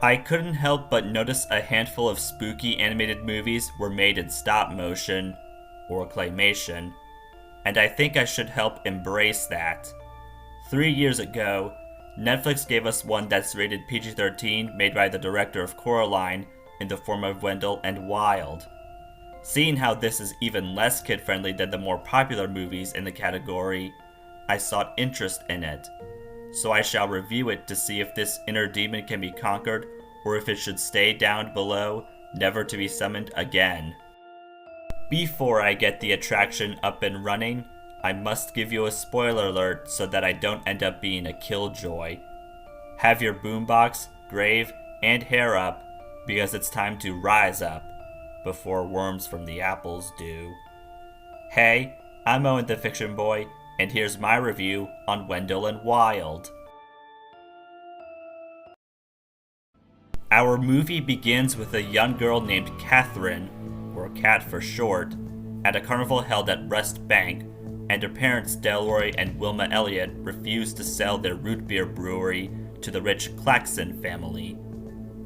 I couldn't help but notice a handful of spooky animated movies were made in stop motion, or claymation, and I think I should help embrace that. 3 years ago, Netflix gave us one that's rated PG-13 made by the director of Coraline in the form of Wendell Wild. Seeing how this is even less kid-friendly than the more popular movies in the category, I sought interest in it. So I shall review it to see if this inner demon can be conquered or if it should stay down below, never to be summoned again. Before I get the attraction up and running, I must give you a spoiler alert so that I don't end up being a killjoy. Have your boombox, grave, and hair up, because it's time to rise up, before worms from the apples do. Hey, I'm Owen the Fictionboy, and here's my review on Wendell Wild. Our movie begins with a young girl named Catherine, or Cat for short, at a carnival held at Rust Bank, and her parents Delroy and Wilma Elliott refuse to sell their root beer brewery to the rich Claxon family.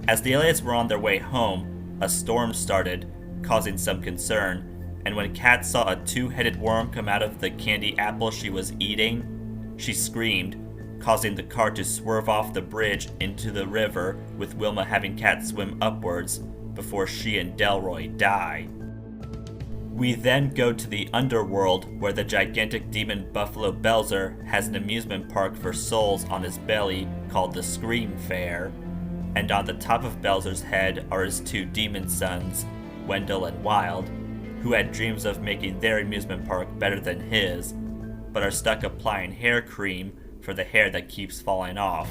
As the Elliots were on their way home, a storm started, causing some concern, and when Cat saw a two-headed worm come out of the candy apple she was eating, she screamed, causing the car to swerve off the bridge into the river, with Wilma having Cat swim upwards before she and Delroy die. We then go to the underworld, where the gigantic demon Buffalo Belzer has an amusement park for souls on his belly called the Scream Fair, and on the top of Belzer's head are his two demon sons, Wendell and Wild, who had dreams of making their amusement park better than his, but are stuck applying hair cream for the hair that keeps falling off.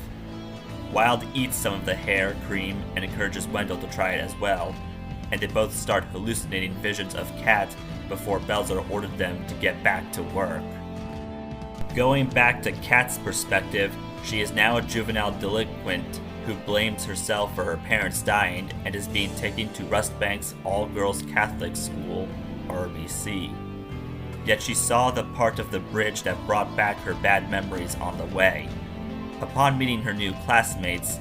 Wild eats some of the hair cream and encourages Wendell to try it as well, and they both start hallucinating visions of Cat before Belzer ordered them to get back to work. Going back to Cat's perspective, she is now a juvenile delinquent who blames herself for her parents dying and is being taken to Rust Bank's all-girls Catholic school, RBC. Yet she saw the part of the bridge that brought back her bad memories on the way. Upon meeting her new classmates,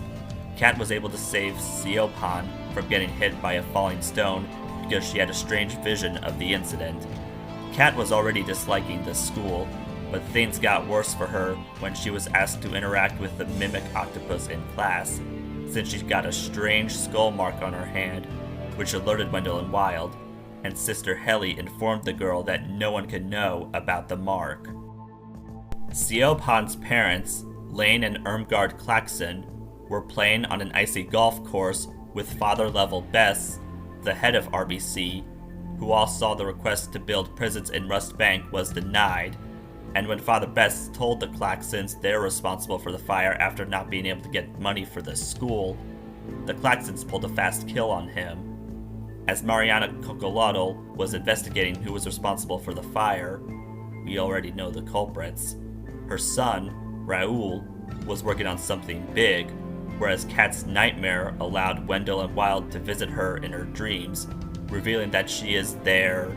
Cat was able to save Siopan from getting hit by a falling stone because she had a strange vision of the incident. Cat was already disliking the school, but things got worse for her when she was asked to interact with the mimic octopus in class, since she got a strange skull mark on her hand, which alerted Wendell and Wild, and Sister Helly informed the girl that no one could know about the mark. Siopan's parents, Lane and Irmgard Claxon, were playing on an icy golf course with Father Level Bess, the head of RBC, who all saw the request to build prisons in Rust Bank was denied, and when Father Bess told the Claxons they're responsible for the fire after not being able to get money for the school, the Claxons pulled a fast kill on him. As Mariana Cocolotl was investigating who was responsible for the fire, we already know the culprits. Her son, Raoul, was working on something big, whereas Cat's nightmare allowed Wendell and Wild to visit her in her dreams, revealing that she is their,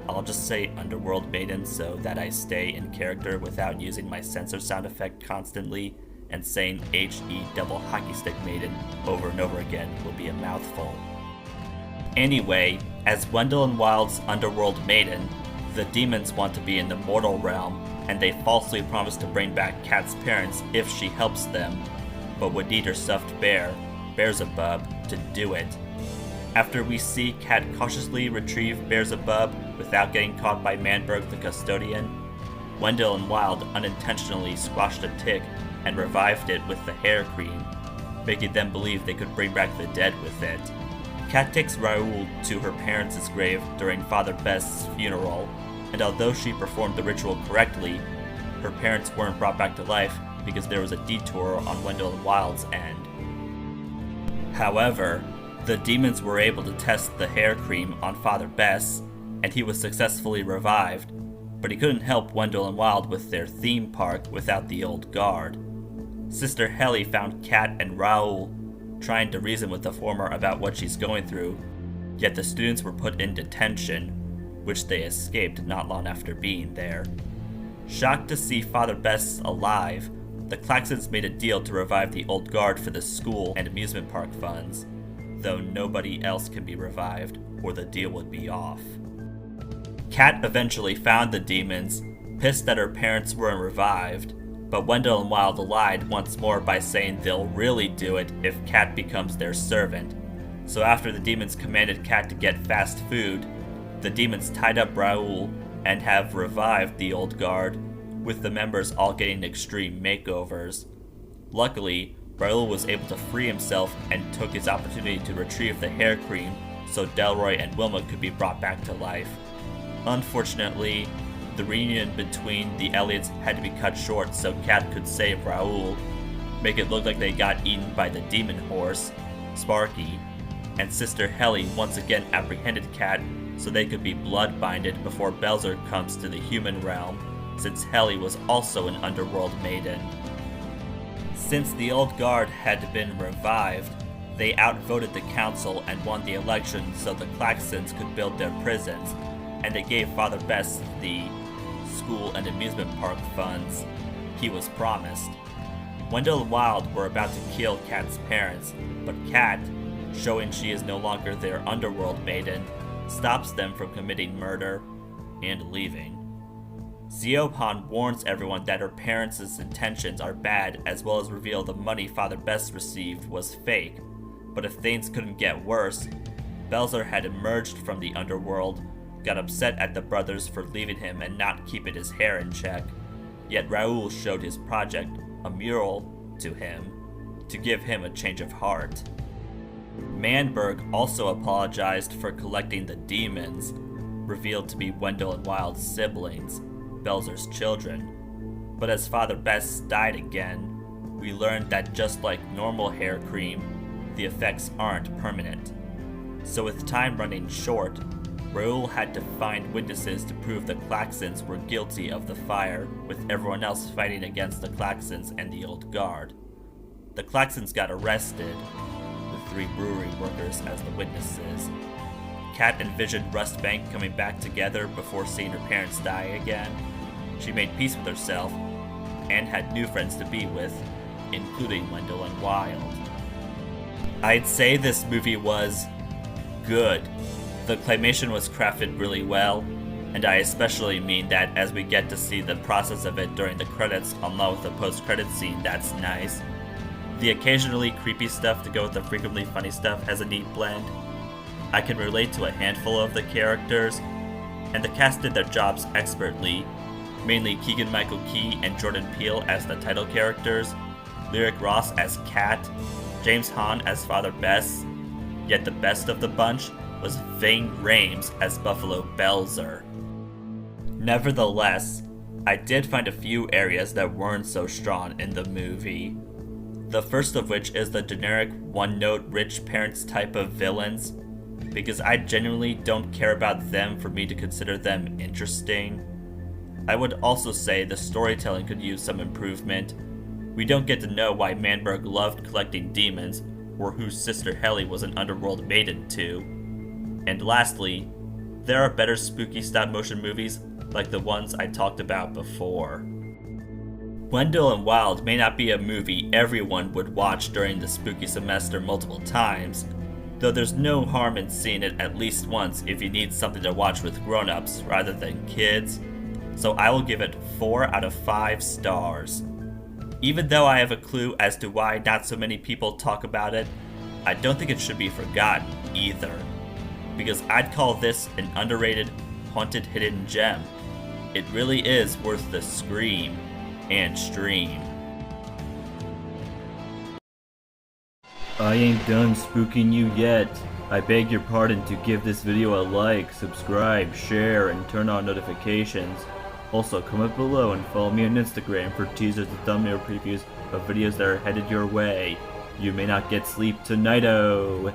I'll just say underworld maiden so that I stay in character without using my censor sound effect constantly, and saying HE double hockey stick maiden over and over again will be a mouthful. Anyway, as Wendell and Wild's underworld maiden, the demons want to be in the mortal realm, and they falsely promise to bring back Cat's parents if she helps them, but would need her stuffed bear, Beelzebub, to do it. After we see Cat cautiously retrieve Beelzebub without getting caught by Manberg the custodian, Wendell and Wild unintentionally squashed a tick and revived it with the hair cream, making them believe they could bring back the dead with it. Cat takes Raoul to her parents' grave during Father Best's funeral, and although she performed the ritual correctly, her parents weren't brought back to life because there was a detour on Wendell and Wild's end. However, the demons were able to test the hair cream on Father Bess, and he was successfully revived, but he couldn't help Wendell and Wild with their theme park without the old guard. Sister Helly found Cat and Raoul trying to reason with the former about what she's going through, yet the students were put in detention, which they escaped not long after being there. Shocked to see Father Bess alive, the Claxons made a deal to revive the old guard for the school and amusement park funds, though nobody else can be revived, or the deal would be off. Kat eventually found the demons, pissed that her parents weren't revived, but Wendell and Wild lied once more by saying they'll really do it if Kat becomes their servant. So after the demons commanded Kat to get fast food, the demons tied up Raoul and have revived the old guard, with the members all getting extreme makeovers. Luckily, Raoul was able to free himself and took his opportunity to retrieve the hair cream so Delroy and Wilma could be brought back to life. Unfortunately, the reunion between the Elliots had to be cut short so Kat could save Raoul, make it look like they got eaten by the demon horse, Sparky, and Sister Helly once again apprehended Kat so they could be blood-binded before Belzer comes to the human realm, since Helly was also an underworld maiden. Since the old guard had been revived, they outvoted the council and won the election so the Claxons could build their prisons, and they gave Father Best the school and amusement park funds he was promised. Wendell and Wild were about to kill Kat's parents, but Kat, showing she is no longer their underworld maiden, stops them from committing murder and leaving. Zeopan warns everyone that her parents' intentions are bad, as well as reveal the money Father Best received was fake. But if things couldn't get worse, Belzer had emerged from the underworld, got upset at the brothers for leaving him and not keeping his hair in check. Yet Raoul showed his project, a mural, to him, to give him a change of heart. Manberg also apologized for collecting the demons, revealed to be Wendell and Wild's siblings, Belzer's children. But as Father Best died again, we learned that just like normal hair cream, the effects aren't permanent. So with time running short, Raoul had to find witnesses to prove the Claxons were guilty of the fire, with everyone else fighting against the Claxons and the old guard. The Claxons got arrested, with 3 brewery workers as the witnesses. Kat envisioned Rust Bank coming back together before seeing her parents die again. She made peace with herself, and had new friends to be with, including Wendell and Wild. I'd say this movie was good. The claymation was crafted really well, and I especially mean that as we get to see the process of it during the credits along with the post-credits scene, that's nice. The occasionally creepy stuff to go with the frequently funny stuff has a neat blend. I can relate to a handful of the characters, and the cast did their jobs expertly, mainly Keegan-Michael Key and Jordan Peele as the title characters, Lyric Ross as Kat, James Hahn as Father Best, yet the best of the bunch was Ving Rhames as Buffalo Belzer. Nevertheless, I did find a few areas that weren't so strong in the movie. The first of which is the generic one-note rich parents type of villains, because I genuinely don't care about them for me to consider them interesting. I would also say the storytelling could use some improvement. We don't get to know why Manberg loved collecting demons, or whose sister Helly was an underworld maiden to. And lastly, there are better spooky stop-motion movies like the ones I talked about before. Wendell and Wild may not be a movie everyone would watch during the spooky semester multiple times, though there's no harm in seeing it at least once if you need something to watch with grown-ups rather than kids, so I will give it 4 out of 5 stars. Even though I have a clue as to why not so many people talk about it, I don't think it should be forgotten either, because I'd call this an underrated, haunted hidden gem. It really is worth the scream and stream. I ain't done spooking you yet. I beg your pardon to give this video a like, subscribe, share, and turn on notifications. Also, comment below and follow me on Instagram for teasers and thumbnail previews of videos that are headed your way. You may not get sleep tonight-o.